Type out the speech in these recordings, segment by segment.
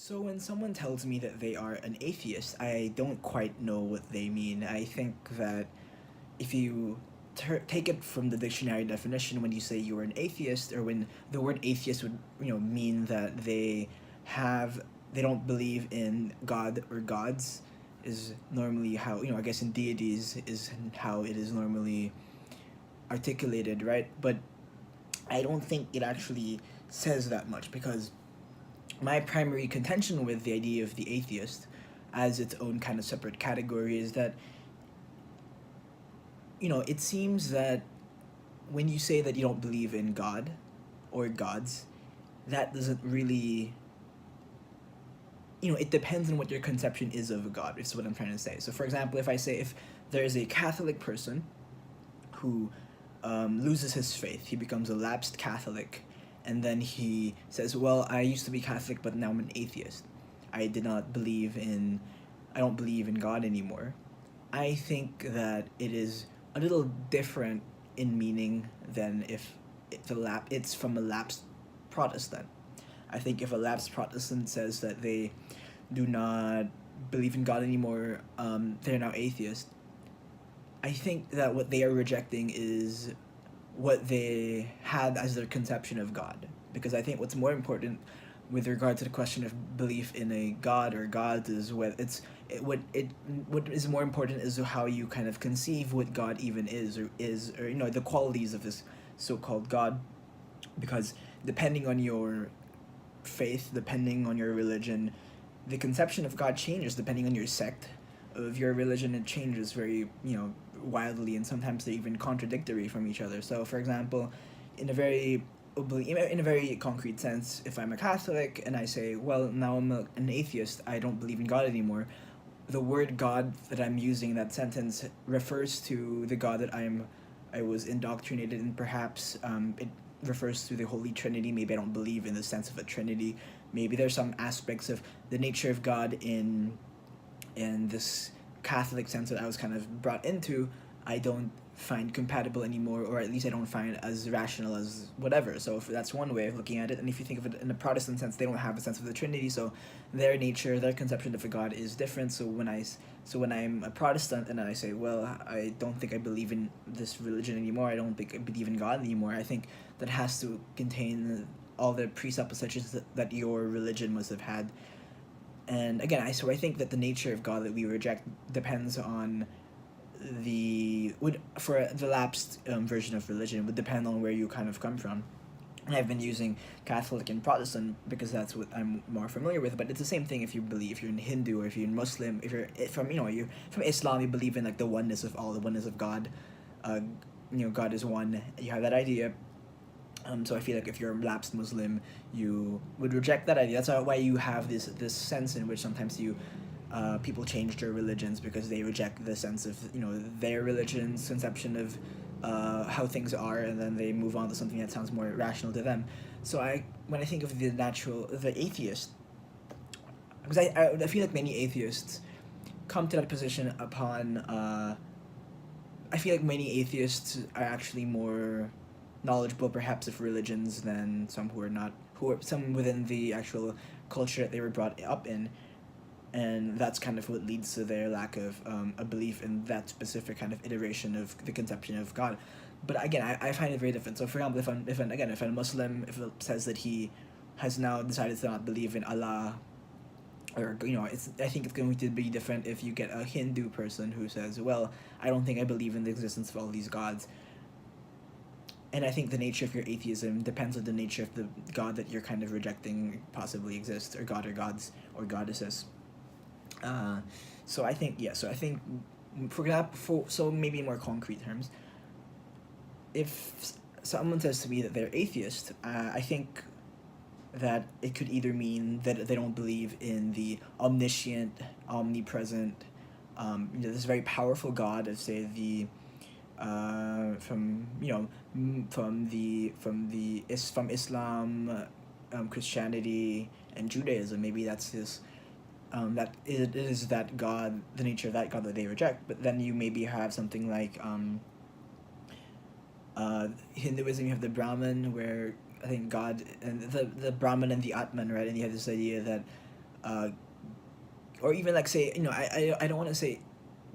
So when someone tells me that they are an atheist, I don't quite know what they mean. I think that if you take it from the dictionary definition, when you say you're an atheist, or when the word atheist would mean that have they don't believe in God or gods, is normally how I guess in deities is how it is normally articulated, right? But I don't think it actually says that much, because my primary contention with the idea of the atheist as its own kind of separate category is that it seems that when you say that you don't believe in God or gods, that doesn't really, it depends on what your conception is of a God, is what I'm trying to say. So for example, if I say, if there is a Catholic person who loses his faith, he becomes a lapsed Catholic, and then he says, well, I used to be Catholic, but now I'm an atheist. I did not believe in, I don't believe in God anymore. I think that it is a little different in meaning than if it's from a lapsed Protestant. I think if a lapsed Protestant says that they do not believe in God anymore, they're now atheist. I think that what they are rejecting is what they had as their conception of God. Because I think what's more important with regard to the question of belief in a God or gods is what is more important is how you kind of conceive what God even is, or the qualities of this so-called God. Because depending on your faith, depending on your religion, the conception of God changes depending on your sect of your religion. It changes very wildly, and sometimes they're even contradictory from each other. So for example, in a very concrete sense, if I'm a Catholic and I say, well, now I'm an atheist, I don't believe in God anymore, the word God that I'm using in that sentence refers to the God that I was indoctrinated in. Perhaps it refers to the Holy Trinity. Maybe I don't believe in the sense of a Trinity. Maybe there's some aspects of the nature of God in this Catholic sense that I was kind of brought into, I don't find compatible anymore, or at least I don't find as rational as whatever. So if that's one way of looking at it. And if you think of it in a Protestant sense, they don't have a sense of the Trinity, so their nature, their conception of a God is different. So when I'm a Protestant and I say, well, I don't think I believe in this religion anymore, I don't think I believe in God anymore, I think that has to contain all the presuppositions that your religion must have had. And again, I think that the nature of God that we reject depends on for the lapsed version of religion, would depend on where you kind of come from. And I've been using Catholic and Protestant because that's what I'm more familiar with. But it's the same thing if you're in Hindu, or if you're in Muslim, if you're from you're from Islam, you believe in like the oneness of all, the oneness of God. God is one. You have that idea. So I feel like if you're a lapsed Muslim, you would reject that idea. That's why you have this sense in which sometimes people change their religions, because they reject the sense of their religion's conception of how things are, and then they move on to something that sounds more rational to them. So when I think of the atheist, because I feel like many atheists come to that position upon I feel like many atheists are actually more knowledgeable perhaps of religions than some who are not, who are some within the actual culture that they were brought up in. And that's kind of what leads to their lack of a belief in that specific kind of iteration of the conception of God. But again, I find it very different. So for example, if I'm a Muslim, if it says that he has now decided to not believe in Allah, or I think it's going to be different if you get a Hindu person who says, well, I don't think I believe in the existence of all these gods. And I think the nature of your atheism depends on the nature of the God that you're kind of rejecting possibly exists, or God or gods or goddesses. So I think, yeah. So I think, for example, so maybe in more concrete terms, if someone says to me that they're atheist, I think that it could either mean that they don't believe in the omniscient, omnipresent, this very powerful God of, say, the from Islam, Christianity, and Judaism. Maybe that's this that it is that God, the nature of that God that they reject. But then you maybe have something like Hinduism. You have the Brahman, where I think God and the Brahman and the Atman, right? And you have this idea that uh, or even like say, I don't want to say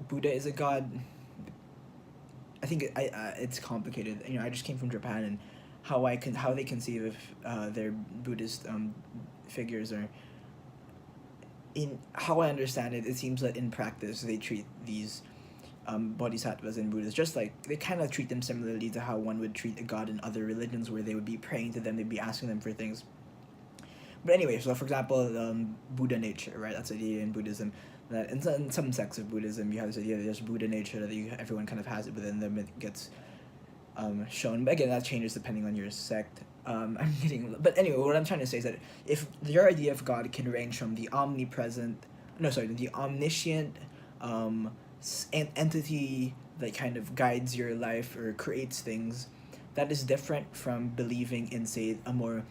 Buddha is a god. I think it's complicated. I just came from Japan, and how they conceive of their Buddhist figures, or in how I understand it, it seems that in practice they treat these bodhisattvas and Buddhas just like they kind of treat them similarly to how one would treat a god in other religions, where they would be praying to them, they'd be asking them for things. But anyway, so for example, Buddha nature, right? That's the idea in Buddhism. That in some sects of Buddhism, you have this idea that there's Buddha nature, that everyone kind of has it within them. It gets shown. But again, that changes depending on your sect. I'm getting, but anyway, what I'm trying to say is that if your idea of God can range from the omnipresent, no, sorry, the omniscient entity that kind of guides your life or creates things, that is different from believing in, say, a more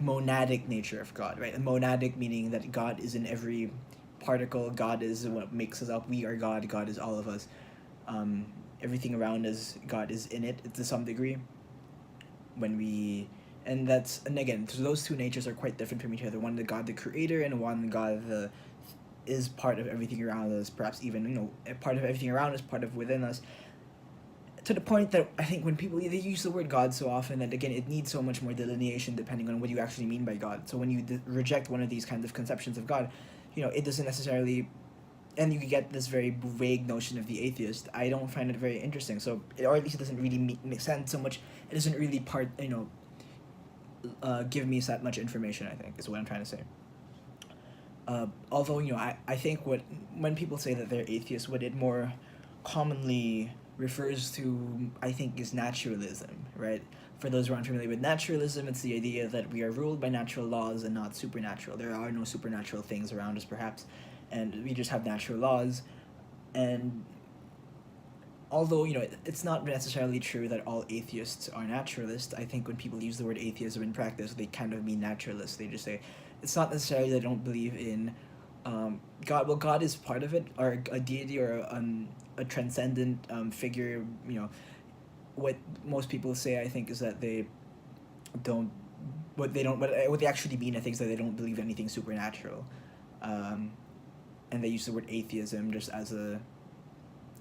monadic nature of God, right? A monadic meaning that God is in every particle, God is what makes us up, we are God, God is all of us. Everything around us, God is in it to some degree. And again, so those two natures are quite different from each other. One, the God, the creator, and one, God, is part of everything around us, perhaps even, part of everything around us, part of within us. To the point that I think when people, they use the word God so often that, again, it needs so much more delineation depending on what you actually mean by God. So when you reject one of these kinds of conceptions of God, it doesn't necessarily, and you get this very vague notion of the atheist. I don't find it very interesting. So, or at least it doesn't really make sense so much. It doesn't really give me that much information, I think, is what I'm trying to say. Although, I think when people say that they're atheists, what it more commonly refers to, I think, is naturalism, right? For those who aren't familiar with naturalism, it's the idea that we are ruled by natural laws and not supernatural. There are no supernatural things around us, perhaps, and we just have natural laws. And although, it's not necessarily true that all atheists are naturalists, I think when people use the word atheism in practice, they kind of mean naturalists. They just say, it's not necessarily they don't believe in God. Well, God is part of it, or a deity, or a transcendent figure. What most people say, I think, is that they don't. What they actually mean, I think, is that they don't believe anything supernatural, and they use the word atheism just as a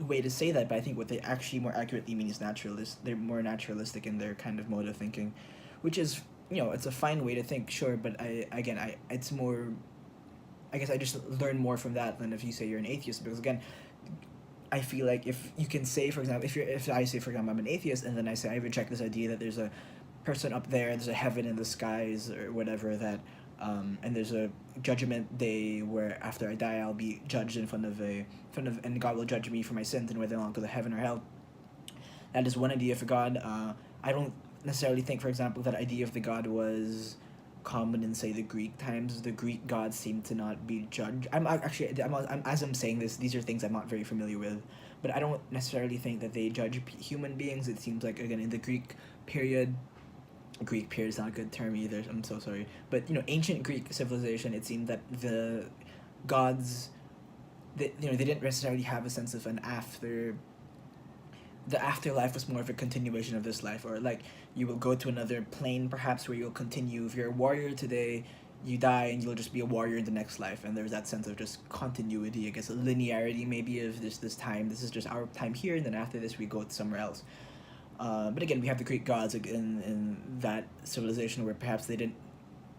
way to say that. But I think what they actually more accurately mean is naturalist. They're more naturalistic in their kind of mode of thinking, which is, it's a fine way to think, sure. But it's more, I guess I just learn more from that than if you say you're an atheist, because again, I feel like if you can say, for example, if I say, for example, I'm an atheist, and then I say I reject this idea that there's a person up there, there's a heaven in the skies or whatever, that and there's a judgment day where after I die I'll be judged in front of and God will judge me for my sins and whether I'll go to heaven or hell. That is one idea for God. I don't necessarily think, for example, that idea of the God was common in, say, the Greek times. The Greek gods seem to not be judged. As I'm saying this, these are things I'm not very familiar with, but I don't necessarily think that they judge human beings. It seems like, again, in the Greek period is not a good term either, I'm so sorry, but ancient Greek civilization, it seemed that the gods, they didn't necessarily have a sense of an after. The afterlife was more of a continuation of this life, or like you will go to another plane perhaps where you'll continue. If you're a warrior today, you die and you'll just be a warrior in the next life, and there's that sense of just continuity, I guess, a linearity maybe of this time. This is just our time here, and then after this we go somewhere else. But again, we have the Greek gods in that civilization where perhaps they didn't,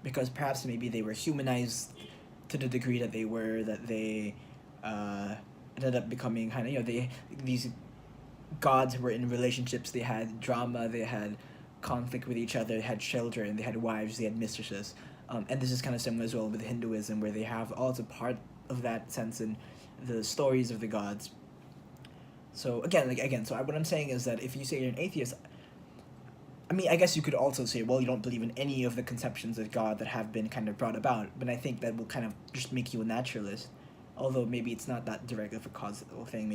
because perhaps maybe they were humanized to the degree that they ended up becoming kind of, these gods were in relationships, they had drama, they had conflict with each other, they had children, they had wives, they had mistresses. And this is kind of similar as well with Hinduism, where they have also part of that sense in the stories of the gods. So what I'm saying is that if you say you're an atheist, I mean, I guess you could also say, well, you don't believe in any of the conceptions of God that have been kind of brought about, but I think that will kind of just make you a naturalist, although maybe it's not that direct of a causal thing.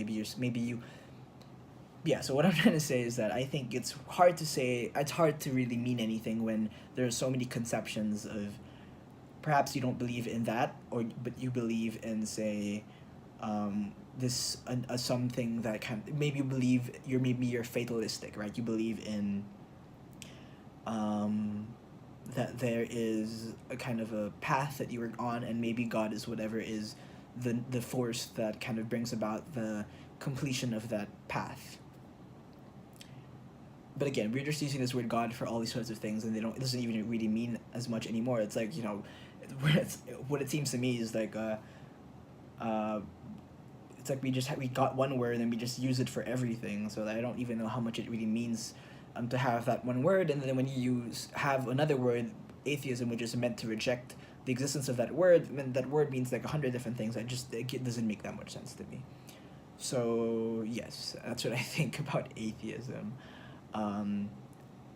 So what I'm trying to say is that I think it's hard to really mean anything when there are so many conceptions of, perhaps you don't believe in that, but you believe in, say, something that maybe you believe you're fatalistic, right? You believe in that there is a kind of a path that you are on, and maybe God is whatever is the force that kind of brings about the completion of that path. But again, we're just using this word God for all these sorts of things, and it doesn't even really mean as much anymore. It's like, what it seems to me is like uh, it's like we got one word and we just use it for everything. So that I don't even know how much it really means to have that one word, and then when you have another word, atheism, which is meant to reject the existence of that word, I mean, that word means like 100 different things. It doesn't make that much sense to me. So yes, that's what I think about atheism. Um,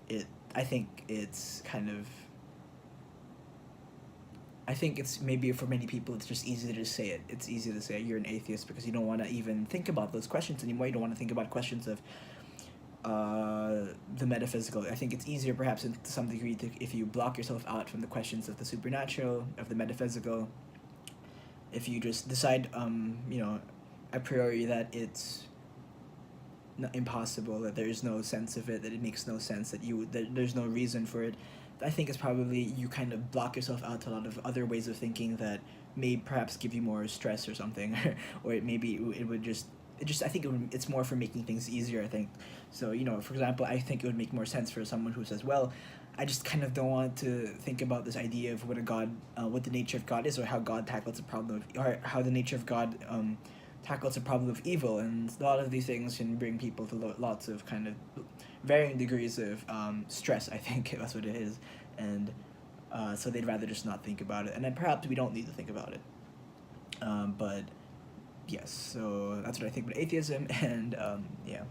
it I think it's kind of I think it's maybe for many people it's just easy to just say it. It's easy to say you're an atheist because you don't want to even think about those questions anymore. You don't want to think about questions of the metaphysical. I think it's easier perhaps to some degree if you block yourself out from the questions of the supernatural, of the metaphysical. If you just decide, a priori that it's impossible, that there is no sense of it, that it makes no sense, that there's no reason for it. I think it's probably you kind of block yourself out to a lot of other ways of thinking that may perhaps give you more stress or something, or it would just I think it's more for making things easier. I think so. For example, I think it would make more sense for someone who says, well, I just kind of don't want to think about this idea of what the nature of God is, or how God tackles a problem or how the nature of God tackles a problem of evil, and a lot of these things can bring people to lots of kind of varying degrees of stress. I think that's what it is, and so they'd rather just not think about it, and then perhaps we don't need to think about it. But yes, so that's what I think about atheism, and yeah.